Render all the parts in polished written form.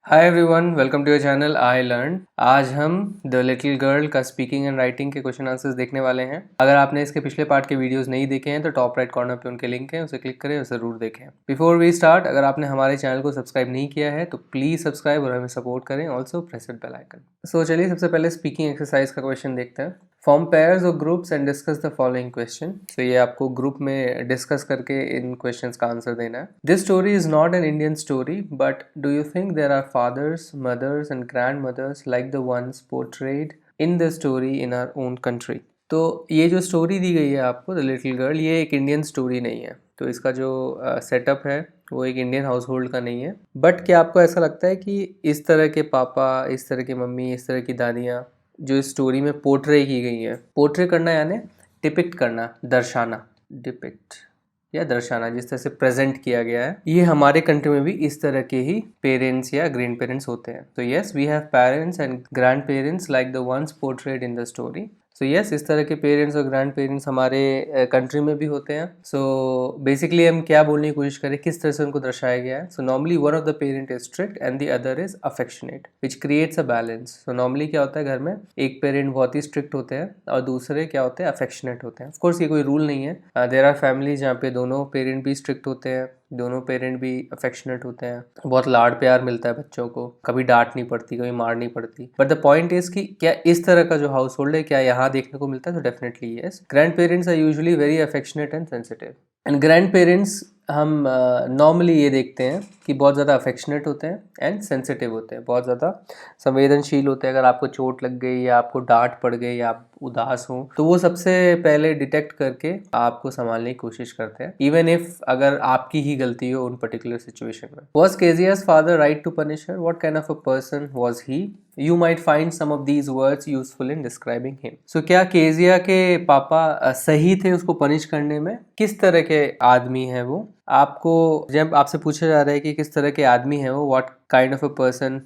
Hi everyone, welcome to your channel I learn. आज हम the little girl का speaking and writing के question answers देखने वाले हैं। अगर आपने इसके पिछले पार्ट के वीडियोस नहीं देखे हैं तो टॉप राइट कॉर्नर पे उनके लिंक है, उसे क्लिक करें और ज़रूर देखें। बिफोर वी स्टार्ट, अगर आपने हमारे चैनल को सब्सक्राइब नहीं किया है तो प्लीज़ सब्सक्राइब और हमें सपोर्ट करें। Also press the bell icon. So चलिए सबसे पहले स्पीकिंग एक्सरसाइज का क्वेश्चन देखते हैं। फॉर्म पेयर्स और groups and discuss the following question. तो ये आपको ग्रुप में डिस्कस करके इन क्वेश्चंस का आंसर देना है। This story is not an Indian story, but do you think there are fathers, mothers and grandmothers like the ones portrayed in the story in our own country? तो ये जो story दी गई है आपको, the little girl, ये एक Indian story नहीं है। तो इसका जो सेटअप है वो एक इंडियन हाउस होल्ड का नहीं है। बट क्या आपको ऐसा लगता है कि इस तरह के पापा, इस तरह की मम्मी, इस तरह की दादियाँ जो इस स्टोरी में पोर्ट्रे की गई है, पोर्ट्रे करना यानी डिपिक्ट करना, दर्शाना, डिपिक्ट या दर्शाना, जिस तरह से प्रेजेंट किया गया है, ये हमारे कंट्री में भी इस तरह के ही पेरेंट्स या ग्रैंड पेरेंट्स होते हैं। तो yes, we have parents and grandparents like the ones portrayed in the story. So yes, इस तरह के पेरेंट्स और ग्रैंड पेरेंट्स हमारे कंट्री में भी होते हैं। सो बेसिकली हम क्या बोलने की कोशिश करें, किस तरह से उनको दर्शाया गया है। So normally one of the parent is strict and the other is affectionate, which creates a balance. So normally क्या होता है, घर में एक पेरेंट बहुत ही स्ट्रिक्ट होते हैं और दूसरे क्या होते हैं, अफेक्शनेट होते हैं। ऑफकोर्स ये कोई रूल नहीं है। देयर आर फैमिलीज जहाँ पे दोनों पेरेंट भी स्ट्रिक्ट होते हैं, दोनों पेरेंट भी अफेक्शनेट होते हैं, बहुत लाड प्यार मिलता है बच्चों को, कभी डांट नहीं पड़ती, कभी मार नहीं पड़ती। बट द पॉइंट इज कि क्या इस तरह का जो हाउस होल्ड है, क्या यहाँ देखने को मिलता है? तो definitely yes. Grandparents are usually very affectionate and sensitive. And grandparents हम नॉर्मली ये देखते हैं कि बहुत ज़्यादा अफेक्शनेट होते हैं एंड सेंसिटिव होते हैं, बहुत ज़्यादा संवेदनशील होते हैं। अगर आपको चोट लग गई या आपको डांट पड़ गई या आप उदास हो तो वो सबसे पहले डिटेक्ट करके आपको संभालने की कोशिश करते हैं, इवन इफ अगर आपकी ही गलती हो उन पर्टिकुलर सिचुएशन में। Was Kezia's father right to punish her? What kind of a person was he? You might find some of these words useful in describing him. So क्या केजिया के पापा सही थे उसको पनिश करने में? किस तरह के आदमी है वो? आपको जब आपसे पूछा जा रहा है कि किस तरह के आदमी है वो, what kind of a person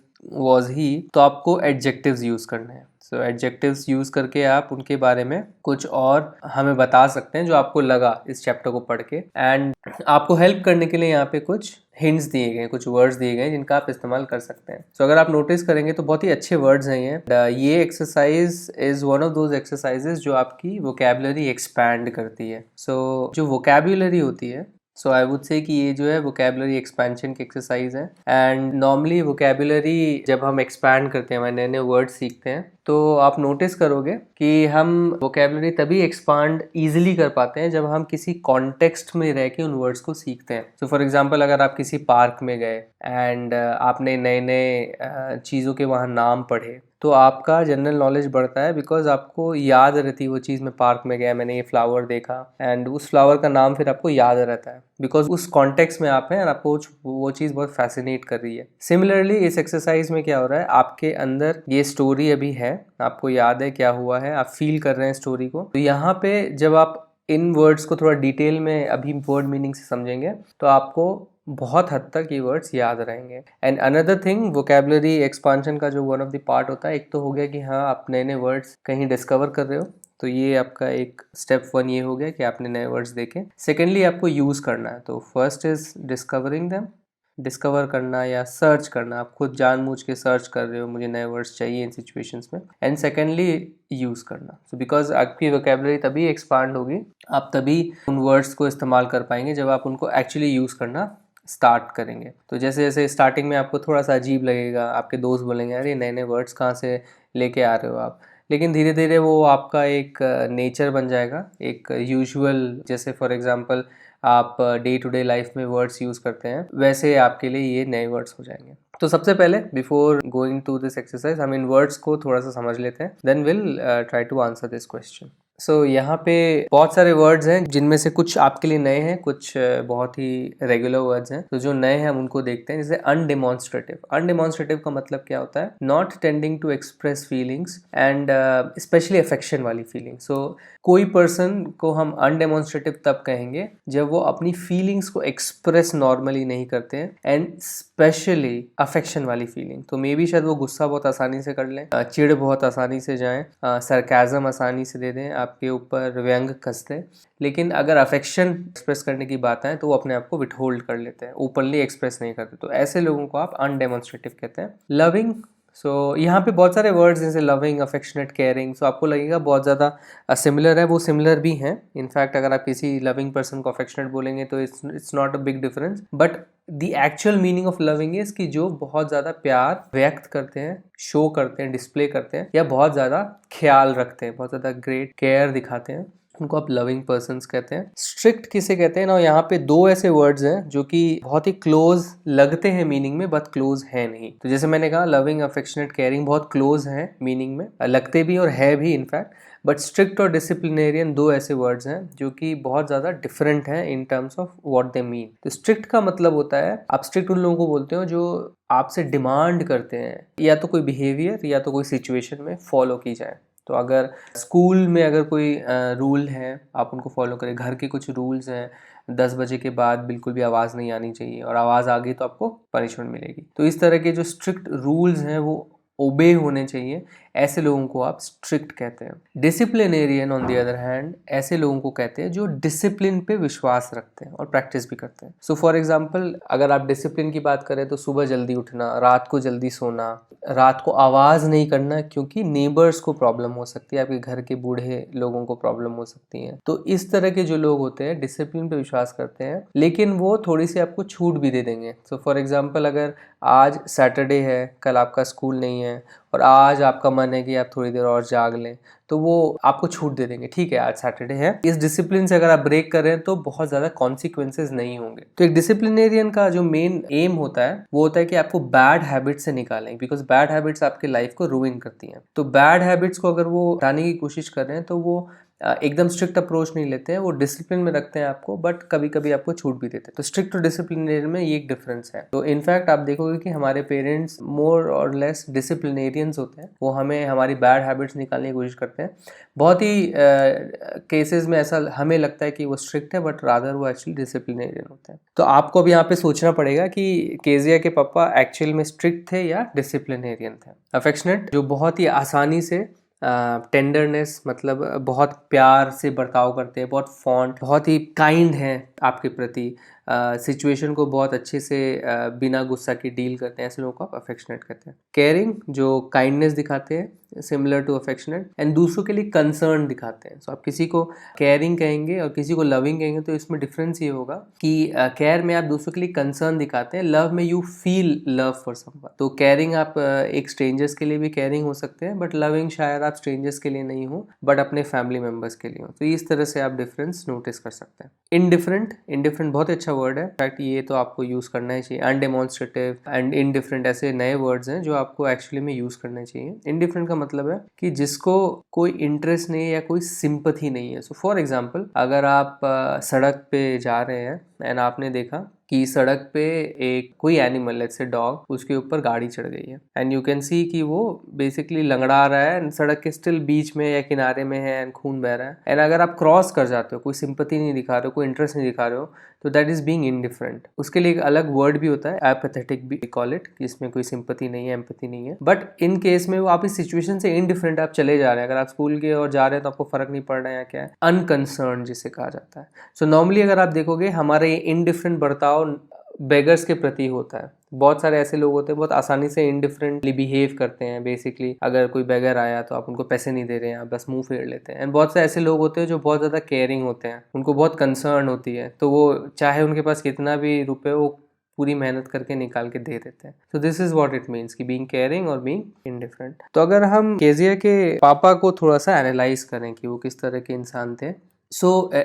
was he, तो आपको एडजेक्टिव्स यूज करने हैं। सो एडजेक्टिव्स यूज करके आप उनके बारे में कुछ और हमें बता सकते हैं जो आपको लगा इस चैप्टर को पढ़ के। एंड आपको हेल्प करने के लिए यहाँ पे कुछ हिंट्स दिए गए, कुछ वर्ड्स दिए गए जिनका आप इस्तेमाल कर सकते हैं। सो अगर आप नोटिस करेंगे तो बहुत ही अच्छे वर्ड्स हैं ये exercise is one of those exercises जो आपकी वोकैबुलरी एक्सपैंड करती है। सो जो वोकैबुलरी होती है, सो आई वुड से कि ये जो है वोकैबुलरी एक्सपेंशन की एक्सरसाइज है। एंड नॉर्मली वोकैबुलरी जब हम एक्सपैंड करते हैं, नए नए वर्ड सीखते हैं, तो आप नोटिस करोगे कि हम वोकैबुलरी तभी एक्सपांड ईजिली कर पाते हैं जब हम किसी कॉन्टेक्स्ट में रह के उन वर्ड्स को सीखते हैं। सो फॉर एग्जांपल, अगर आप किसी पार्क में गए एंड आपने नए नए चीज़ों के वहाँ नाम पढ़े तो आपका जनरल नॉलेज बढ़ता है, बिकॉज आपको याद रहती है वो चीज़। मैं पार्क में गया, मैंने ये फ्लावर देखा एंड उस फ्लावर का नाम फिर आपको याद रहता है, बिकॉज उस कॉन्टेक्स्ट में आप हैं और आपको वो चीज़ बहुत फैसिनेट कर रही है। सिमिलरली इस एक्सरसाइज में क्या हो रहा है, आपके अंदर ये स्टोरी अभी है, आपको याद है क्या हुआ है, आप फील कर रहे हैं स्टोरी को। तो यहाँ पे जब आप इन वर्ड्स को थोड़ा डिटेल में अभी वर्ड मीनिंग से समझेंगे तो आपको बहुत हद तक ये वर्ड्स याद रहेंगे। And another thing, vocabulary expansion का जो वन ऑफ द पार्ट होता है, एक तो हो गया कि हाँ आप नए नए वर्ड्स कहीं डिस्कवर कर रहे हो, तो ये आपका एक स्टेप वन ये हो गया कि आपने नए वर्ड्स देखे। सेकेंडली आपको यूज़ करना है। तो first is discovering them, discover करना या सर्च करना, आप खुद जानबूझ के सर्च कर रहे हो, मुझे नए वर्ड्स चाहिए इन सिचुएशंस में। एंड सेकेंडली यूज़ करना। सो बिकॉज आपकी वोकैबुलरी तभी एक्सपांड होगी, आप तभी उन वर्ड्स को इस्तेमाल कर पाएंगे जब आप उनको एक्चुअली यूज़ करना स्टार्ट करेंगे। तो जैसे जैसे स्टार्टिंग में आपको थोड़ा सा अजीब लगेगा, आपके दोस्त बोलेंगे अरे नए नए वर्ड्स कहाँ से लेके आ रहे हो आप, लेकिन धीरे धीरे वो आपका एक नेचर बन जाएगा, एक यूजुअल। जैसे फॉर एग्जांपल आप डे टू डे लाइफ में वर्ड्स यूज़ करते हैं, वैसे आपके लिए ये नए वर्ड्स हो जाएंगे। तो सबसे पहले before going to this exercise हम इन वर्ड्स को थोड़ा सा समझ लेते हैं, then will try to answer this question. So यहाँ पे बहुत सारे वर्ड्स हैं जिनमें से कुछ आपके लिए नए हैं, कुछ बहुत ही रेगुलर वर्ड्स हैं। तो जो नए हैं हम उनको देखते हैं। जैसे अनडेमोन्स्ट्रेटिव। अनडेमोन्स्ट्रेटिव का मतलब क्या होता है? Not tending to express feelings and specially affection वाली फीलिंग। सो कोई पर्सन को हम अनडेमोन्स्ट्रेटिव तब कहेंगे जब वो अपनी फीलिंग्स को एक्सप्रेस नॉर्मली नहीं करते हैं एंड स्पेशली अफेक्शन वाली फीलिंग। तो मे बी शायद वो गुस्सा बहुत आसानी से कर लें, चिढ़ बहुत आसानी से जाएं, सरकाज़म आसानी से दे दें, आपके ऊपर व्यंग कस दें, लेकिन अगर अफेक्शन एक्सप्रेस करने की बात आए तो वो अपने आप को विथहोल्ड कर लेते हैं, ओपनली एक्सप्रेस नहीं करते। तो ऐसे लोगों को आप अनडेमोन्स्ट्रेटिव कहते हैं। लविंग, सो यहाँ पे बहुत सारे वर्ड्स जैसे लविंग, अफेक्शनेट, केयरिंग, सो आपको लगेगा बहुत ज़्यादा सिमिलर है, वो सिमिलर भी हैं। इनफैक्ट अगर आप किसी लविंग पर्सन को अफेक्शनेट बोलेंगे तो it's not a big difference, but the actual meaning of loving is कि जो बहुत ज़्यादा प्यार व्यक्त करते हैं, शो करते हैं, डिस्प्ले करते हैं, या बहुत ज़्यादा ख्याल रखते हैं, बहुत ज़्यादा ग्रेट केयर दिखाते हैं, उनको आप लविंग पर्सन्स कहते हैं। स्ट्रिक्ट किसे कहते हैं ना, यहाँ पे दो ऐसे वर्ड्स हैं जो कि बहुत ही क्लोज लगते हैं मीनिंग में, बट क्लोज है नहीं। तो जैसे मैंने कहा लविंग, अफेक्शनेट, केयरिंग बहुत क्लोज हैं मीनिंग में, लगते भी और है भी इनफैक्ट, बट स्ट्रिक्ट और डिसिप्लिनेरियन दो ऐसे वर्ड्स हैं जो कि बहुत ज़्यादा डिफरेंट हैं in terms of what they mean. तो स्ट्रिक्ट का मतलब होता है, आप स्ट्रिक्ट उन लोगों को बोलते हो जो आपसे डिमांड करते हैं या तो कोई बिहेवियर या तो कोई सिचुएशन में फॉलो की जाए। तो अगर स्कूल में अगर कोई रूल है आप उनको फॉलो करें, घर के कुछ रूल्स हैं, 10 बजे के बाद बिल्कुल भी आवाज़ नहीं आनी चाहिए और आवाज़ आ गई तो आपको पनिशमेंट मिलेगी। तो इस तरह के जो स्ट्रिक्ट रूल्स हैं वो ओबे होने चाहिए, ऐसे लोगों को आप स्ट्रिक्ट कहते हैं। Disciplinarian on the other hand ऐसे लोगों को कहते हैं जो डिसिप्लिन पे विश्वास रखते हैं और प्रैक्टिस भी करते हैं। सो फॉर एग्जांपल अगर आप डिसिप्लिन की बात करें तो सुबह जल्दी उठना, रात को जल्दी सोना, रात को आवाज़ नहीं करना क्योंकि नेबर्स को प्रॉब्लम हो सकती है, आपके घर के बूढ़े लोगों को प्रॉब्लम हो सकती है। तो इस तरह के जो लोग होते हैं डिसिप्लिन पे विश्वास करते हैं, लेकिन वो थोड़ी सी आपको छूट भी दे देंगे। सो फॉर एग्जांपल अगर आज सैटरडे है, कल आपका स्कूल नहीं है और आज आपका मन है कि आप थोड़ी देर और जाग लें, तो वो आपको छूट दे देंगे, ठीक है आज सैटरडे है। इस डिसिप्लिन से अगर आप ब्रेक कर रहे हैं तो बहुत ज़्यादा कॉन्सिक्वेंसेज नहीं होंगे। तो एक डिसिप्लिनेरियन का जो मेन एम होता है वो होता है कि आपको बैड हैबिट से निकालें, बिकॉज बैड हैबिट्स आपके लाइफ को रूइन करती हैं। तो बैड हैबिट्स को अगर वो हटाने की कोशिश कर रहे हैं तो वो एकदम स्ट्रिक्ट अप्रोच नहीं लेते हैं, वो डिसिप्लिन में रखते हैं आपको, बट कभी कभी आपको छूट भी देते हैं। तो स्ट्रिक्ट और डिसिप्लिनेरियन में ये एक डिफरेंस है। तो इनफैक्ट आप देखोगे कि हमारे पेरेंट्स मोर और लेस डिसिप्लिनेरियंस होते हैं, वो हमें हमारी बैड हैबिट्स निकालने की कोशिश करते हैं। बहुत ही केसेस में ऐसा हमें लगता है कि वो स्ट्रिक्ट है, बट रादर वो एक्चुअली डिसिप्लिनेरियन होते हैं। तो आपको अब यहाँ पे सोचना पड़ेगा कि केजिया के पापा एक्चुअल में स्ट्रिक्ट थे या डिसिप्लिनेरियन थे। अफेक्शनेट जो बहुत ही आसानी से टेंडरनेस मतलब बहुत प्यार से बर्ताव करते हैं, बहुत फॉन्ट, बहुत ही काइंड हैं आपके प्रति, सिचुएशन को बहुत अच्छे से बिना गुस्सा की डील करते हैं, ऐसे लोगों को आप अफेक्शनेट कहते हैं। केयरिंग जो काइंडनेस दिखाते हैं सिमिलर टू अफेक्शनेट, एंड दूसरों के लिए कंसर्न दिखाते हैं। सो आप किसी को केयरिंग कहेंगे और किसी को लविंग कहेंगे, तो इसमें डिफरेंस ये होगा कि केयर में आप दूसरों के लिए कंसर्न दिखाते हैं, लव में you feel love for someone. तो केयरिंग आप एक स्ट्रेंजर्स के लिए भी केयरिंग हो सकते हैं, बट लविंग शायद आप स्ट्रेंजर्स के लिए नहीं हो बट अपने फैमिली मेम्बर्स के लिए हो। तो इस तरह से आप डिफरेंस नोटिस कर सकते हैं। इनडिफरेंट, इनडिफरेंट बहुत अच्छा वर्ड है, इनफैक्ट ये तो आपको यूज़ करना ही चाहिए। अनडेमोन्स्ट्रेटिव एंड इनडिफरेंट ऐसे नए वर्ड्स हैं जो आपको एक्चुअली में यूज़ करने चाहिए। इनडिफरेंट का मतलब है कि जिसको कोई इंटरेस्ट नहीं है या कोई सिंपथी नहीं है। सो फॉर एग्जांपल अगर आप सड़क पे जा रहे हैं एंड आपने देखा कि सड़क पे एक कोई एनिमल, लेट्स से डॉग, उसके ऊपर गाड़ी चढ़ गई है एंड यू कैन सी कि वो बेसिकली लंगड़ा रहा है एंड सड़क के स्टिल बीच में या किनारे में है एंड खून बह रहा है, एंड अगर आप क्रॉस कर जाते हो, कोई सिंपैथी नहीं दिखा रहे हो, कोई इंटरेस्ट नहीं दिखा रहे हो, तो दैट इज बीइंग इनडिफरेंट। उसके लिए एक अलग वर्ड भी होता है, एपैथेटिक भी कॉल इट, कि इसमें कोई सिंपैथी नहीं है, एम्पैथी नहीं है, बट इन केस में वो आप इस सिचुएशन से इनडिफरेंट आप चले जा रहे हैं। अगर आप स्कूल के और जा रहे हैं तो आपको फर्क नहीं पड़ रहा है या क्या है, अनकंसर्न जिसे कहा जाता है। सो नॉर्मली अगर आप देखोगे हमारे इनडिफरेंट बर्ताव बेगर्स के प्रति होता है। बहुत सारे ऐसे लोग होते हैं बहुत आसानी से इनडिफरेंटली बिहेव करते हैं। बेसिकली अगर कोई बेगर आया तो आप उनको पैसे नहीं दे रहे हैं, आप बस मुंह फेर लेते हैं। एंड बहुत से ऐसे लोग होते हैं जो बहुत ज़्यादा केयरिंग होते हैं, उनको बहुत कंसर्न होती है, तो वो चाहे उनके पास कितना भी रुपए वो पूरी मेहनत करके निकाल के दे देते हैं। तो this is what it means कि बीइंग केयरिंग और बीइंग इनडिफरेंट। तो अगर हम केजिया के पापा को थोड़ा सा एनालाइज करें कि वो किस तरह के इंसान थे,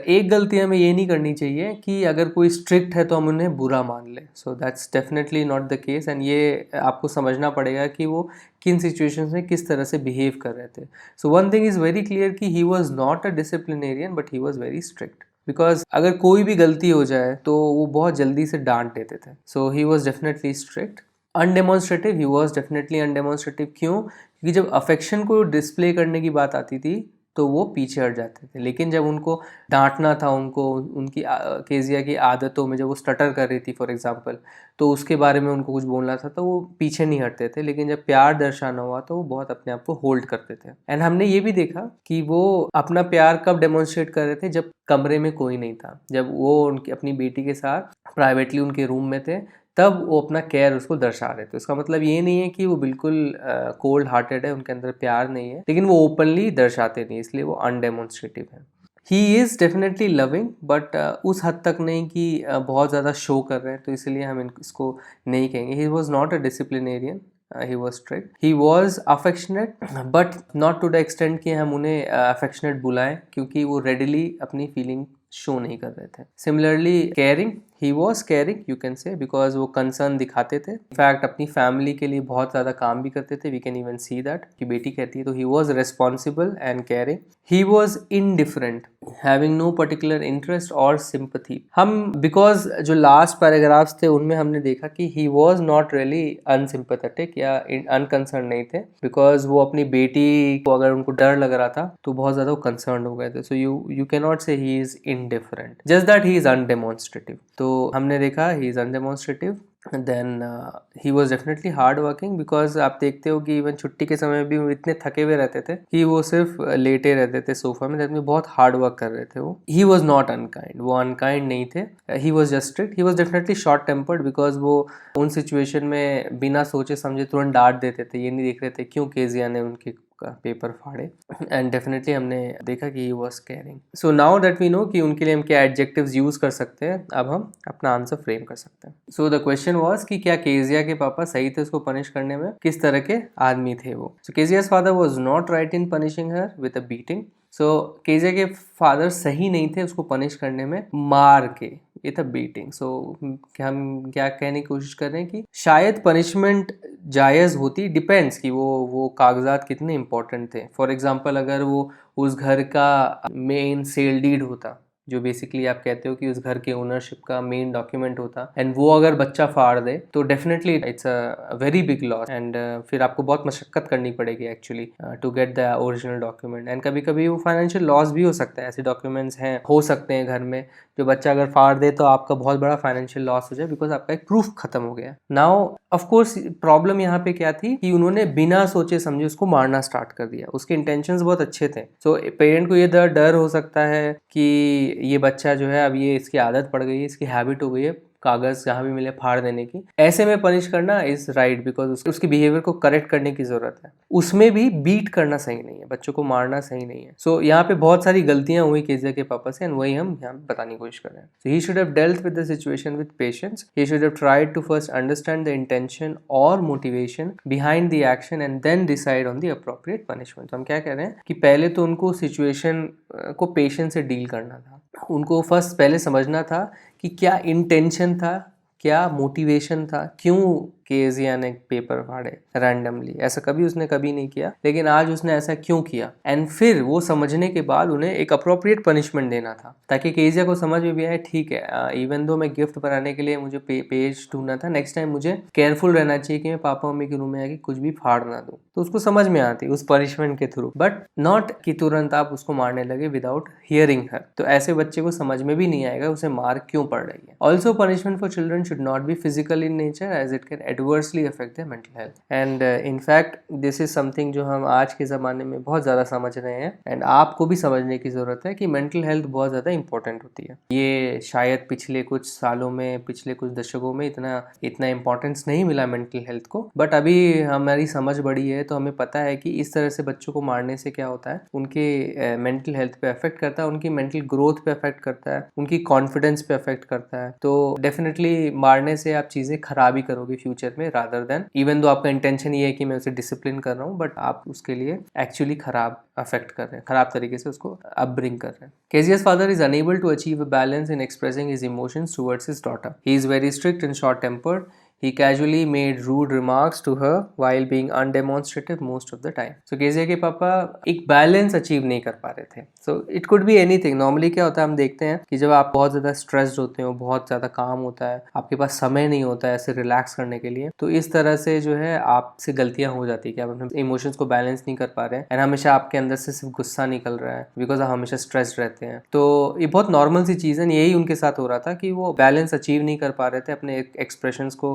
एक गलती हमें ये नहीं करनी चाहिए कि अगर कोई स्ट्रिक्ट है तो हम उन्हें बुरा मान लें। So that's definitely not the case, and ये आपको समझना पड़ेगा कि वो किन सिचुएशंस में किस तरह से बिहेव कर रहे थे। So one thing is very clear कि he was not a disciplinarian but he was very strict, because अगर कोई भी गलती हो जाए तो वो बहुत जल्दी से डांट देते थे। So he was definitely strict. Undemonstrative, he was definitely undemonstrative. क्यों? क्योंकि जब अफेक्शन को डिस्प्ले करने की बात आती थी तो वो पीछे हट जाते थे। लेकिन जब उनको डांटना था, उनको उनकी केजिया की आदतों में, जब वो स्टटर कर रही थी फॉर एग्जांपल, तो उसके बारे में उनको कुछ बोलना था तो वो पीछे नहीं हटते थे। लेकिन जब प्यार दर्शाना हुआ तो वो बहुत अपने आप को होल्ड करते थे। एंड हमने ये भी देखा कि वो अपना प्यार कब डेमोन्स्ट्रेट कर रहे थे, जब कमरे में कोई नहीं था, जब वो उनकी अपनी बेटी के साथ प्राइवेटली उनके रूम में थे, तब वो अपना केयर उसको दर्शा रहे थे। उसका मतलब ये नहीं है कि वो बिल्कुल कोल्ड हार्टेड है, उनके अंदर प्यार नहीं है, लेकिन वो ओपनली दर्शाते नहीं, इसलिए वो अनडेमोन्स्ट्रेटिव है। He is definitely loving, but उस हद तक नहीं कि बहुत ज़्यादा शो कर रहे हैं, तो इसलिए हम इसको नहीं कहेंगे। He was not a disciplinarian, he was strict, he was affectionate, but not to the extent कि हम उन्हें अफेक्शनेट बुलाएं, क्योंकि वो रेडिली अपनी फीलिंग शो नहीं कर रहे थे। Similarly caring, he was caring you can say, because वो कंसर्न दिखाते थे। इनफैक्ट अपनी फैमिली के लिए बहुत ज़्यादा काम भी करते थे। We can even see that कि बेटी कहती है तो he was responsible and caring. He was indifferent, having no particular interest और सिंपथी। हम बिकॉज जो लास्ट पैराग्राफ्स थे उनमें हमने देखा कि he was not really unsympathetic या अनकंसर्न नहीं थे, बिकॉज वो अपनी बेटी को अगर उनको डर लग रहा था तो बहुत ज़्यादा वो कंसर्न हो गए थे। So you can not say he is indifferent, just that he is undemonstrative. तो हमने देखा he is undemonstrative. Then he was definitely hard working, because आप देखते हो कि इवन छुट्टी के समय भी वो इतने थके हुए रहते थे कि वो सिर्फ लेटे रहते थे सोफा में, दैट में बहुत हार्ड वर्क कर रहे थे वो। ही वॉज नॉट अनकाइंड, वो अनकाइंड नहीं थे। He was just strict. He was definitely short tempered, because वो उन सिचुएशन में बिना सोचे समझे तुरंत डांट देते थे, ये नहीं देख रहे थे क्यों केजिया ने उनके पेपर फाड़े। एंड डेफिनेटली हमने देखा कि he was caring. So now that we know कि उनके लिए हम क्या एडजेक्टिव्स यूज कर सकते हैं, अब हम अपना आंसर फ्रेम कर सकते हैं। सो द क्वेश्चन वाज कि क्या केजिया के पापा सही थे उसको पनिश करने में, किस तरह के आदमी थे वो। So Kezia's father was not right in punishing her with a beating. So Kezia के फादर सही नहीं थे उसको पनिश करने में मार के, ये था बीटिंग। सो हम क्या कहने की कोशिश कर रहे हैं कि शायद पनिशमेंट जायज़ होती, डिपेंड्स कि वो कागजात कितने इंपॉर्टेंट थे। फॉर एग्जांपल अगर वो उस घर का मेन सेल डीड होता, जो बेसिकली आप कहते हो कि उस घर के ओनरशिप का मेन डॉक्यूमेंट होता, एंड वो अगर बच्चा फाड़ दे तो definitely it's a very big loss, and फिर आपको बहुत मशक्कत करनी पड़ेगी actually to get the original document. And कभी कभी वो फाइनेंशियल लॉस भी हो सकता है, ऐसे डॉक्यूमेंट्स हैं, हो सकते हैं घर में, जो बच्चा अगर फाड़ दे तो आपका बहुत बड़ा फाइनेंशियल लॉस हो जाए, बिकॉज आपका एक प्रूफ खत्म हो गया। नाउ ऑफ कोर्स प्रॉब्लम यहाँ पे क्या थी कि उन्होंने बिना सोचे समझे उसको मारना स्टार्ट कर दिया। उसके इंटेंशंस बहुत अच्छे थे। सो पेरेंट को ये डर हो सकता है कि ये बच्चा जो है अब ये इसकी आदत पड़ गई है, इसकी हैबिट हो गई है कागज जहाँ भी मिले फाड़ देने की, ऐसे में पनिश करना इज राइट, बिकॉज उसके बिहेवियर को करेक्ट करने की जरूरत है। उसमें भी बीट करना सही नहीं है, बच्चों को मारना सही नहीं है। सो यहाँ पे बहुत सारी गलतियां हुई केजिया के पापा से, एंड वही हम यहाँ पे बताने की कोशिश कर रहे हैं। So he should have dealt with the situation with patience. He should have tried to first understand the intention और motivation behind the action and then decide on the appropriate punishment. तो हम क्या कह रहे हैं कि पहले तो उनको सिचुएशन को पेशेंस से डील करना था, उनको फर्स्ट पहले समझना था कि क्या इंटेंशन था, क्या मोटिवेशन था, क्यों केजिया ने पेपर फाड़े रैंडमली। ऐसा कभी उसने कभी नहीं किया, लेकिन आज उसने ऐसा क्यों किया, एंड फिर वो समझने के बाद उन्हें एक अप्रोप्रिएट पनिशमेंट देना था, ताकि केजिया को समझ में भी आए ठीक है, इवन दो मैं गिफ्ट बनाने के लिए मुझे पेज ढूंढना था, नेक्स्ट टाइम मुझे केयरफुल रहना चाहिए कि मैं पापा मम्मी के रूम में आके कुछ भी फाड़ ना दूं। तो उसको समझ में आती उस पनिशमेंट के थ्रू, बट नॉट कि तुरंत आप उसको मारने लगे विदाउट हियरिंग हर। तो ऐसे बच्चे को समझ में भी नहीं आएगा उसे मार क्यों पड़ रही है। Also punishment for children should not be physical in nature, as it can adversely affect their mental health. And in fact this is something जो हम आज के ज़माने में बहुत ज़्यादा समझ रहे हैं, एंड आपको भी समझने की ज़रूरत है कि मेंटल हेल्थ बहुत ज़्यादा इंपॉर्टेंट होती है। ये शायद पिछले कुछ सालों में, पिछले कुछ दशकों में इतना इंपॉर्टेंस नहीं मिला मेंटल हेल्थ को, बट अभी हमारी समझ बढ़ी है तो हमें पता है कि इस तरह से बच्चों को मारने से क्या होता है, उनके मेंटल हेल्थ पे अफेक्ट करता है, उनकी मेंटल ग्रोथ पे अफेक्ट करता है, उनकी कॉन्फिडेंस पे अफेक्ट करता है। तो डेफिनेटली मारने से आप चीज़ें खराब ही करोगे फ्यूचर में, रादर देन इवन दो आपका इंटेंशन ये है कि मैं उसे डिसिप्लिन कर रहा हूँ, बट आप उसके लिए एक्चुअली खराब अफेक्ट कर रहे हैं, खराब तरीके से उसको अपब्रिंग कर रहे हैं। केजिया's father is unable to achieve a balance in expressing his emotions towards his daughter. He is very strict and short-tempered. He casually made rude remarks to her while being undemonstrative most of the time. So kezia के पापा एक balance achieve नहीं कर पा रहे थे. So it could be anything. Normally क्या होता है, हम देखते हैं कि जब आप बहुत ज़्यादा स्ट्रेस्ड होते हो, बहुत ज़्यादा काम होता है, आपके पास समय नहीं होता है ऐसे रिलैक्स करने के लिए, तो इस तरह से जो है आपसे गलतियां हो जाती है कि आप अपने इमोशंस को बैलेंस नहीं कर पा रहे हैं एंड हमेशा आपके अंदर से सिर्फ गुस्सा निकल रहा है बिकॉज आप हमेशा स्ट्रेस्ड रहते हैं. तो ये बहुत नॉर्मल सी चीज़ है. यही उनके साथ हो रहा था कि वो बैलेंस अचीव नहीं कर पा रहे थे अपने एक्सप्रेशंस को,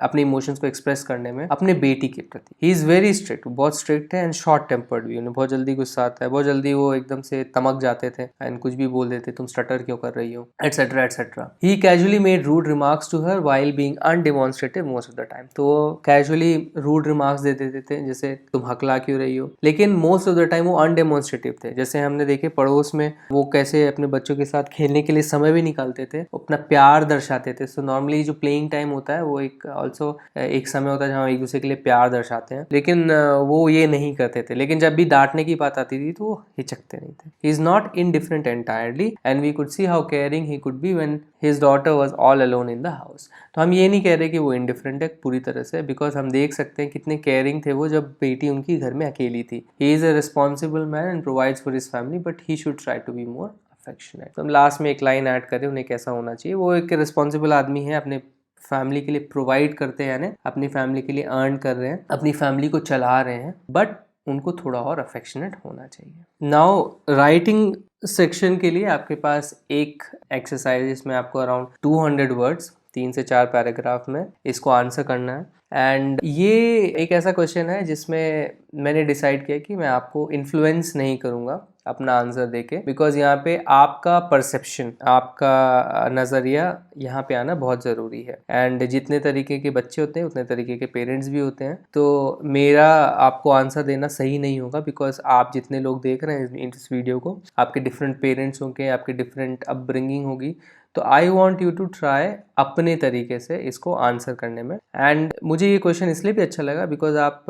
अपने इमोशंस को एक्सप्रेस करने में अपने बेटी के प्रति. ही इज़ वेरी स्ट्रिक्ट, बहुत स्ट्रिक्ट है एंड शॉर्ट टेम्पर्ड भी. उन्हें बहुत जल्दी गुस्सा आता है, बहुत जल्दी वो एकदम से तमक जाते थे एंड कुछ भी बोल देते, तुम स्टटर क्यों कर रही हो, etcetera etcetera. He casually made rude remarks to her while being undemonstrative most of the time. तो कैजुअली रूड रिमार्क्स दे देते थे, जैसे तुम हकला क्यों रही हो, लेकिन मोस्ट ऑफ द टाइम वो अनडेमोन्स्ट्रेटिव थे. जैसे हमने देखे पड़ोस में वो कैसे अपने बच्चों के साथ खेलने के लिए समय भी निकालते थे, अपना प्यार दर्शाते थे. सो नॉर्मली जो प्लेइंग टाइम होता है वो एक ऑल्सो एक समय होता है जहाँ एक दूसरे के लिए प्यार दर्शाते हैं, लेकिन वो ये नहीं करते थे. लेकिन जब भी डांटने की बात आती थी तो वो हिचकते नहीं थे. He is not indifferent entirely and we could see how caring he could be when his daughter was all alone in the house. तो हम ये नहीं कह रहे कि वो इंडिफरेंट है पूरी तरह से, बिकॉज हम देख सकते हैं कितने केयरिंग थे वो जब बेटी उनकी घर में अकेली थी. He is a responsible man and provides for his family but he should try to be more affectionate. तो हम लास्ट में एक लाइन ऐड करें उन्हें कैसा होना चाहिए. वो एक रिस्पॉन्सिबल आदमी है, अपने फैमिली के लिए प्रोवाइड करते हैं, यानी अपनी फैमिली के लिए अर्न कर रहे हैं, अपनी फैमिली को चला रहे हैं, बट उनको थोड़ा और अफेक्शनेट होना चाहिए. नाउ राइटिंग सेक्शन के लिए आपके पास एक एक्सरसाइज, इसमें आपको अराउंड 200 वर्ड्स 3 से 4 पैराग्राफ में इसको आंसर करना है. एंड ये एक ऐसा क्वेश्चन है जिसमें मैंने डिसाइड किया कि मैं आपको इन्फ्लुएंस नहीं करूँगा अपना आंसर देके, बिकॉज यहाँ पे आपका परसेप्शन, आपका नज़रिया यहाँ पे आना बहुत ज़रूरी है. एंड जितने तरीके के बच्चे होते हैं उतने तरीके के पेरेंट्स भी होते हैं. तो मेरा आपको आंसर देना सही नहीं होगा, बिकॉज आप जितने लोग देख रहे हैं इस वीडियो को, आपके डिफरेंट पेरेंट्स होंगे, आपके डिफरेंट अपब्रिंगिंग होगी. तो I want you to try अपने तरीके से इसको आंसर करने में. एंड मुझे ये क्वेश्चन इसलिए भी अच्छा लगा बिकॉज आप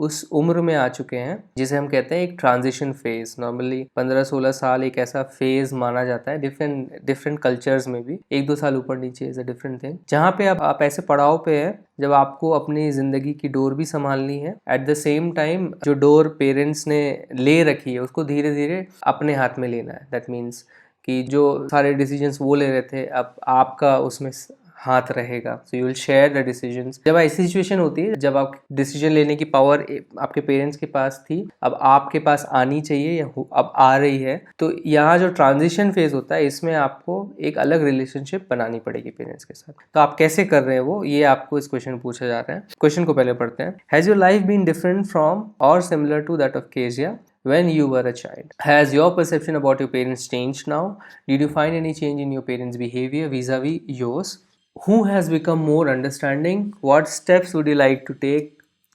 उस उम्र में आ चुके हैं जिसे हम कहते हैं एक ट्रांजिशन फेज. नॉर्मली 15-16 साल एक ऐसा फेज माना जाता है डिफरेंट कल्चर्स में भी. 1-2 साल ऊपर नीचे इज अ डिफरेंट थिंग, जहाँ पे आप ऐसे पड़ाव पे हैं जब आपको अपनी ज़िंदगी की डोर भी संभालनी है, एट द सेम टाइम जो डोर पेरेंट्स ने ले रखी है उसको धीरे धीरे अपने हाथ में लेना है. दैट मीन्स कि जो सारे डिसीजंस वो ले रहे थे अब आपका उसमें हाथ रहेगा. So you will share the decisions. जब ऐसी सिचुएशन होती है जब आप डिसीजन लेने की पावर आपके पेरेंट्स के पास थी, अब आपके पास आनी चाहिए या अब आ रही है, तो यहाँ जो ट्रांजिशन फेज होता है इसमें आपको एक अलग रिलेशनशिप बनानी पड़ेगी पेरेंट्स के साथ. तो आप कैसे कर रहे हैं वो, ये आपको इस क्वेश्चन पूछा जा रहा है. क्वेश्चन को पहले पढ़ते हैं. Has your life been different from और similar to that of Kezia when you were a child? Has your perception about your parents changed now? Did you find any change in your parents' behavior vis-a-vis yours? Who has become more understanding? What steps would you like to take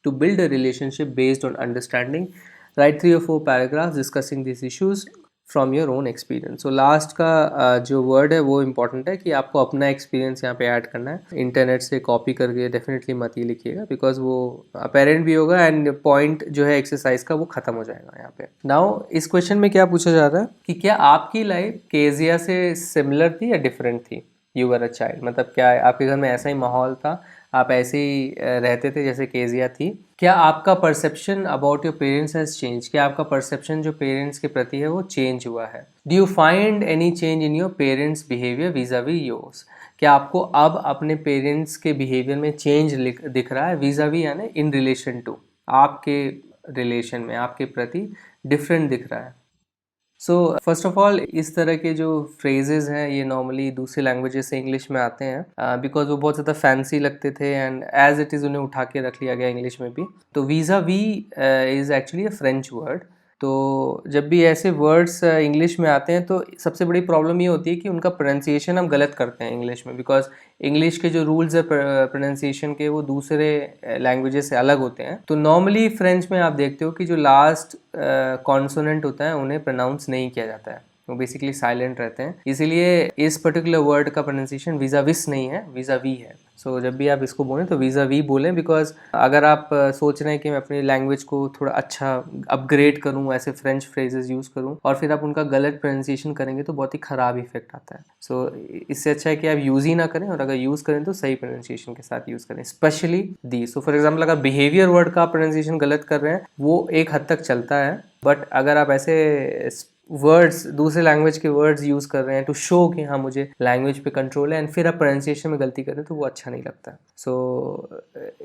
to build a relationship based on understanding? Write 3 or 4 paragraphs discussing these issues from your own experience. So last का जो word है वो important है कि आपको अपना experience यहाँ पे ऐड करना है. इंटरनेट से कॉपी करके डेफिनेटली मत ही लिखिएगा, बिकॉज वो अपेरेंट भी होगा एंड पॉइंट जो है एक्सरसाइज का वो खत्म हो जाएगा यहाँ पे. नाउ इस क्वेश्चन में क्या पूछा जा रहा है कि क्या आपकी लाइफ केजिया से सिमिलर थी या डिफरेंट थी? यू वर अ चाइल्ड मतलब क्या आपके घर में ऐसा ही माहौल था, आप ऐसे ही रहते थे जैसे केजिया थी? क्या आपका perception about your parents has change? क्या आपका परसेप्शन जो पेरेंट्स के प्रति है वो चेंज हुआ है? Do you find any change in your parents behaviour vis-a-vis yours? क्या आपको अब अपने पेरेंट्स के बिहेवियर में चेंज दिख रहा है vis-a-vis यानी इन रिलेशन टू, आपके रिलेशन में आपके प्रति डिफरेंट दिख रहा है? सो फर्स्ट ऑफ ऑल इस तरह के जो फ्रेजेस हैं ये नॉर्मली दूसरी लैंग्वेजेस से इंग्लिश में आते हैं बिकॉज वो बहुत ज़्यादा फैंसी लगते थे एंड एज इट इज़ उन्हें उठा के रख लिया गया इंग्लिश में भी. तो vis-a-vis is actually a French word. तो जब भी ऐसे वर्ड्स इंग्लिश में आते हैं तो सबसे बड़ी प्रॉब्लम ये होती है कि उनका प्रोनाउंसिएशन हम गलत करते हैं इंग्लिश में, बिकॉज इंग्लिश के जो रूल्स है प्रोनाउंसिएशन के वो दूसरे लैंग्वेजेस से अलग होते हैं. तो नॉर्मली फ्रेंच में आप देखते हो कि जो लास्ट कॉन्सोनेंट होता है उन्हें प्रोनाउंस नहीं किया जाता है, वो बेसिकली साइलेंट रहते हैं. इसीलिए इस पर्टिकुलर वर्ड का प्रोनाउंसिएशन vis-a-vis नहीं है, vis-a-vis है. सो जब भी आप इसको बोलें तो वीज़ा वी बोलें, बिकॉज अगर आप सोच रहे हैं कि मैं अपनी लैंग्वेज को थोड़ा अच्छा अपग्रेड करूँ, ऐसे फ्रेंच फ्रेजेस यूज़ करूँ और फिर आप उनका गलत प्रोनाउंसिएशन करेंगे तो बहुत ही ख़राब इफेक्ट आता है। सो इससे अच्छा है कि आप यूज़ ही ना करें, और अगर यूज़ करें तो सही प्रोनाउंसिएशन के साथ यूज़ करें, specially the. So for example अगर बिहेवियर वर्ड का आप प्रोनाउंसिएशन गलत कर रहे हैं वो एक हद तक चलता है, बट अगर आप ऐसे वर्ड्स, दूसरे लैंग्वेज के वर्ड्स यूज़ कर रहे हैं टू शो कि हाँ मुझे लैंग्वेज पे कंट्रोल है, एंड फिर आप प्रोनाउंसिएशन में गलती कर रहे हैं तो वो अच्छा नहीं लगता। सो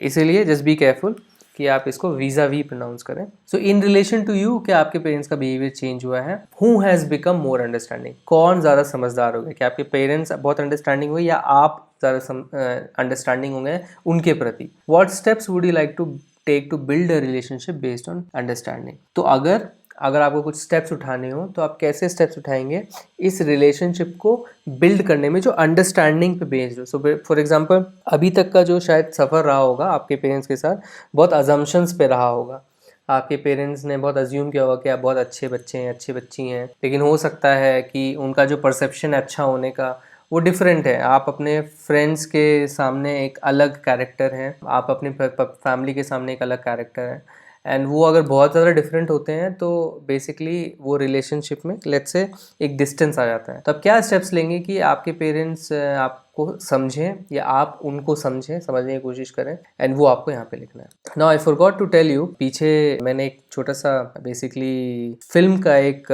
इसीलिए जस्ट बी केयरफुल कि आप इसको वीज़ा वी प्रोनाउंस करें। सो इन रिलेशन टू यू, क्या आपके पेरेंट्स का बिहेवियर चेंज हुआ है? Who has become more understanding, कौन ज़्यादा समझदार हो गया? क्या आपके पेरेंट्स बहुत अंडरस्टैंडिंग हुए या आप ज़्यादा अंडरस्टैंडिंग होंगे उनके प्रति? What steps would you like to take to build a relationship based on understanding? तो अगर आपको कुछ स्टेप्स उठाने हो तो आप कैसे स्टेप्स उठाएंगे इस रिलेशनशिप को बिल्ड करने में जो अंडरस्टैंडिंग पे बेस्ड हो? सो फॉर एग्जांपल अभी तक का जो शायद सफ़र रहा होगा आपके पेरेंट्स के साथ, बहुत अजम्पशंस पे रहा होगा। आपके पेरेंट्स ने बहुत अज्यूम किया होगा कि आप बहुत अच्छे बच्चे हैं, अच्छी बच्ची हैं, लेकिन हो सकता है कि उनका जो परसेप्शन है अच्छा होने का वो डिफरेंट है। आप अपने फ्रेंड्स के सामने एक अलग कैरेक्टर हैं, आप अपनी फैमिली के सामने एक अलग कैरेक्टर है, एंड वो अगर बहुत ज़्यादा डिफरेंट होते हैं तो बेसिकली वो रिलेशनशिप में लेट्स से एक डिस्टेंस आ जाता है। तो आप क्या स्टेप्स लेंगे कि आपके पेरेंट्स आपको समझें या आप उनको समझें, समझने की कोशिश करें, एंड वो आपको यहाँ पे लिखना है। Now I forgot to tell you, पीछे मैंने एक छोटा सा बेसिकली फिल्म का एक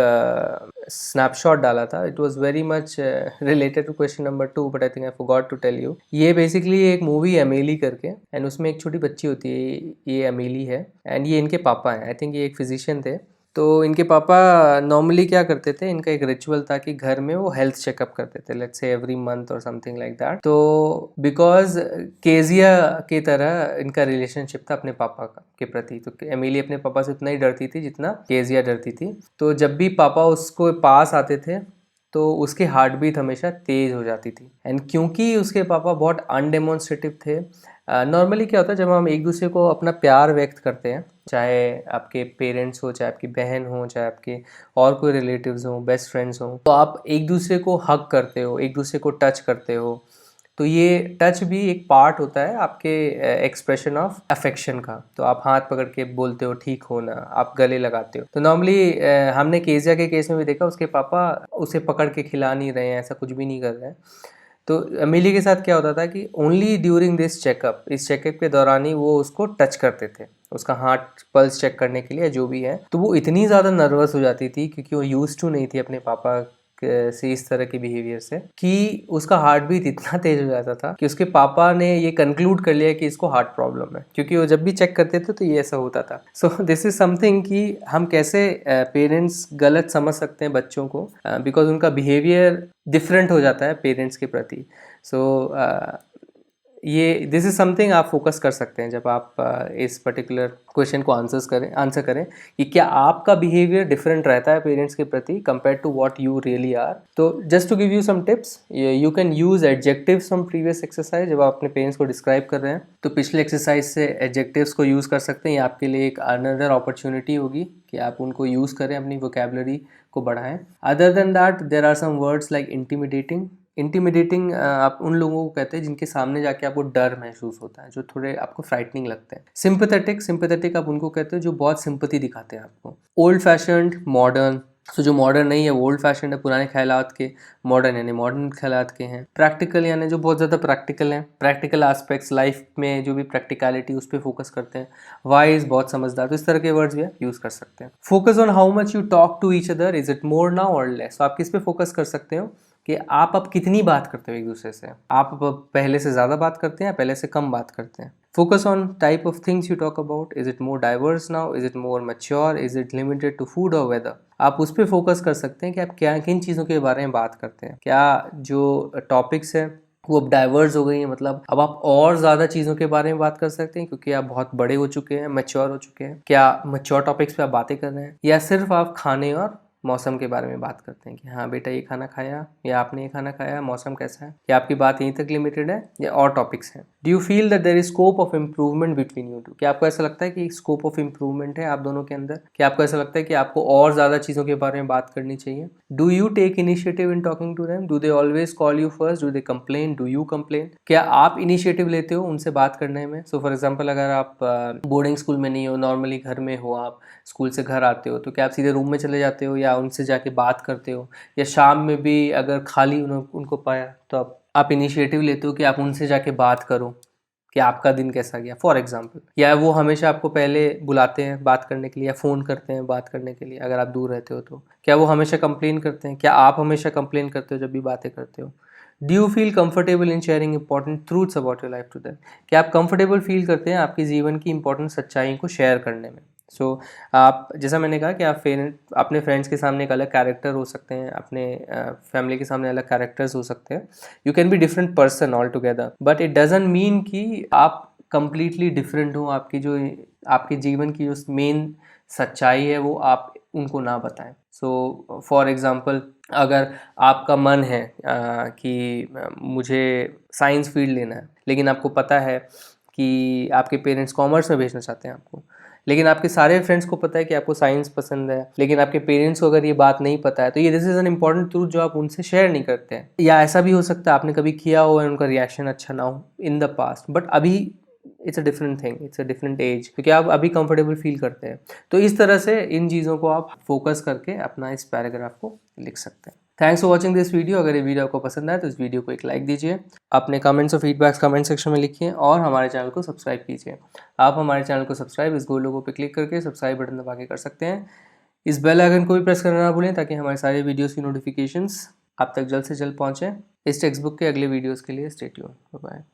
स्नैपशॉट डाला था। It was very much related to question number 2, but I think I forgot to tell you. ये बेसिकली एक मूवी एमेली करके, एंड उसमें एक छोटी बच्ची होती है, ये एमेली है, एंड ये इनके पापा हैं। आई थिंक ये एक फिजिशियन थे। तो इनके पापा नॉर्मली क्या करते थे, इनका एक रिचुअल था कि घर में वो हेल्थ चेकअप करते थे, लेट्स से एवरी मंथ और समथिंग लाइक दैट। तो बिकॉज केजिया की तरह इनका रिलेशनशिप था अपने पापा के प्रति, तो एमिली अपने पापा से उतना ही डरती थी जितना केजिया डरती थी। तो जब भी पापा उसको पास आते थे तो उसकी हार्ट बीट हमेशा तेज हो जाती थी, एंड क्योंकि उसके पापा बहुत अनडेमोन्स्ट्रेटिव थे। नॉर्मली क्या होता है जब हम एक दूसरे को अपना प्यार व्यक्त करते हैं, चाहे आपके पेरेंट्स हो, चाहे आपकी बहन हो, चाहे आपके और कोई रिलेटिव्स हो, बेस्ट फ्रेंड्स हो, तो आप एक दूसरे को हग करते हो, एक दूसरे को टच करते हो। तो ये टच भी एक पार्ट होता है आपके एक्सप्रेशन ऑफ अफेक्शन का। तो आप हाथ पकड़ के बोलते हो ठीक हो ना, आप गले लगाते हो। तो नॉर्मली हमने केजिया के केस में भी देखा, उसके पापा उसे पकड़ के खिला नहीं रहे हैं, ऐसा कुछ भी नहीं कर रहे हैं। तो अमीली के साथ क्या होता था कि ओनली ड्यूरिंग दिस चेकअप, इस चेकअप के दौरान ही वो उसको टच करते थे, उसका हार्ट पल्स चेक करने के लिए जो भी है। तो वो इतनी ज़्यादा नर्वस हो जाती थी क्योंकि वो यूज टू नहीं थी अपने पापा से इस तरह के बिहेवियर से, कि उसका हार्ट बीट इतना तेज हो जाता था कि उसके पापा ने ये कंक्लूड कर लिया कि इसको हार्ट प्रॉब्लम है, क्योंकि वो जब भी चेक करते थे तो ये ऐसा होता था। सो दिस इज समथिंग कि हम कैसे पेरेंट्स गलत समझ सकते हैं बच्चों को, बिकॉज उनका बिहेवियर डिफरेंट हो जाता है पेरेंट्स के प्रति। सो ये दिस इज समथिंग आप फोकस कर सकते हैं जब आप इस पर्टिकुलर क्वेश्चन को आंसर करें कि क्या आपका बिहेवियर डिफरेंट रहता है पेरेंट्स के प्रति compare to what you really are. तो just to give you some tips, you can use adjectives from previous exercise. जब आप अपने पेरेंट्स को डिस्क्राइब कर रहे हैं तो पिछले एक्सरसाइज से एडजेक्टिव्स को यूज़ कर सकते हैं। ये आपके लिए एक अनदर अपॉर्चुनिटी होगी कि आप उनको यूज़ करें, अपनी वोकेबलरी को बढ़ाएं। Other than that there are some words like intimidating. Intimidating आप उन लोगों को कहते हैं जिनके सामने जाके आपको डर महसूस होता है, जो थोड़े आपको फ्राइटनिंग लगते हैं। सिंपैथेटिक आप उनको कहते हैं जो बहुत सिंपैथी दिखाते हैं आपको। ओल्ड फैशन्ड, मॉडर्न, तो जो मॉडर्न नहीं है वो ओल्ड फैशन है, पुराने ख्यालात के। मॉडर्न यानी मॉडर्न ख्यालात के हैं। प्रैक्टिकल यानी जो बहुत ज़्यादा प्रैक्टिकल हैं, प्रैक्टिकल एस्पेक्ट्स लाइफ में जो भी प्रैक्टिकलिटी उस पर फोकस करते हैं। वाइज, बहुत समझदार, तो इस तरह के वर्ड्स भी आप यूज़ कर सकते हैं। Focus on how much you talk to each other, is it more now or less. तो आप किस पे फोकस कर सकते हो कि आप अब कितनी बात करते हो एक दूसरे से। आप अब पहले से ज़्यादा बात करते हैं या पहले से कम बात करते हैं। Focus on type of things you talk about, is it more diverse now, is it more mature, is it limited to food or weather. आप उस पर फोकस कर सकते हैं कि आप क्या किन चीज़ों के बारे में बात करते हैं। क्या जो टॉपिक्स है वो अब डाइवर्स हो गई है, मतलब अब आप और ज़्यादा चीज़ों के बारे में बात कर सकते हैं क्योंकि आप बहुत बड़े हो चुके हैं, मैच्योर हो चुके हैं। क्या मैच्योर टॉपिक्स पे आप बातें कर रहे हैं, या सिर्फ आप खाने और मौसम के बारे में बात करते हैं कि हाँ बेटा ये खाना खाया, या आपने ये खाना खाया, मौसम कैसा है। क्या आपकी बात यहीं तक लिमिटेड है या और टॉपिक्स हैं। Do you feel that there is scope of improvement between you two? क्या आपको ऐसा लगता है कि स्कोप ऑफ इम्प्रूवमेंट है आप दोनों के अंदर? क्या आपको ऐसा लगता है कि आपको और ज़्यादा चीज़ों के बारे में बात करनी चाहिए? Do you take initiative in talking to them? Do they always call you first? Do they complain? Do you complain? क्या आप इनिशिएटिव लेते हो उनसे बात करने में? सो फॉर एग्जाम्पल, अगर आप बोर्डिंग स्कूल में नहीं हो, नॉर्मली घर में हो, आप स्कूल से घर आते हो, तो क्या आप सीधे रूम में चले जाते हो या उनसे जाके बात करते हो? या शाम में भी अगर खाली उनको पाया तो आप इनिशिएटिव लेते हो कि आप उनसे जाके बात करो कि आपका दिन कैसा गया, फॉर एग्जाम्पल? या वो हमेशा आपको पहले बुलाते हैं बात करने के लिए या फ़ोन करते हैं बात करने के लिए अगर आप दूर रहते हो तो? क्या वो हमेशा कंप्लेन करते हैं? क्या आप हमेशा कंप्लेन करते हो जब भी बातें करते हो? Do you feel comfortable in sharing important truths about your life to them? क्या आप कंफर्टेबल फील करते हैं आपके जीवन की इंपॉर्टेंट सच्चाई को शेयर करने में? सो आप, जैसा मैंने कहा कि आप अपने फ्रेंड्स के सामने एक अलग कैरेक्टर हो सकते हैं, अपने फैमिली के सामने अलग कैरेक्टर्स हो सकते हैं। You can be different person all together, but it doesn't mean कि आप कंप्लीटली डिफरेंट हो। आपके जीवन की जो मेन सच्चाई है वो आप उनको ना बताएं। सो फॉर एग्जांपल, अगर आपका मन है कि मुझे साइंस फील्ड लेना है, लेकिन आपको पता है कि आपके पेरेंट्स कॉमर्स में भेजना चाहते हैं आपको, लेकिन आपके सारे फ्रेंड्स को पता है कि आपको साइंस पसंद है, लेकिन आपके पेरेंट्स को अगर ये बात नहीं पता है, तो ये this is an important truth जो आप उनसे शेयर नहीं करते हैं। या ऐसा भी हो सकता है आपने कभी किया हो और उनका रिएक्शन अच्छा ना हो इन द पास्ट, बट अभी it's a different thing, it's a different age, क्योंकि आप अभी कंफर्टेबल फील करते हैं। तो इस तरह से इन चीज़ों को आप फोकस करके अपना इस पैराग्राफ को लिख सकते हैं। Thanks for watching this video. अगर ये वीडियो आपको पसंद आए तो इस वीडियो को एक लाइक दीजिए, अपने कमेंट्स और फीडबैक्स कमेंट सेक्शन में लिखिए और हमारे चैनल को सब्सक्राइब कीजिए। आप हमारे चैनल को सब्सक्राइब इस गोल लोगों पर क्लिक करके सब्सक्राइब बटन दबा के कर सकते हैं। इस बेल आइकन को भी प्रेस करना ना भूलें ताकि हमारे सारे वीडियोस की नोटिफिकेशंस आप तक जल्द से जल्द पहुंचे। इस टेक्स्ट बुक के अगले वीडियोस के लिए स्टे ट्यून्ड। Bye bye.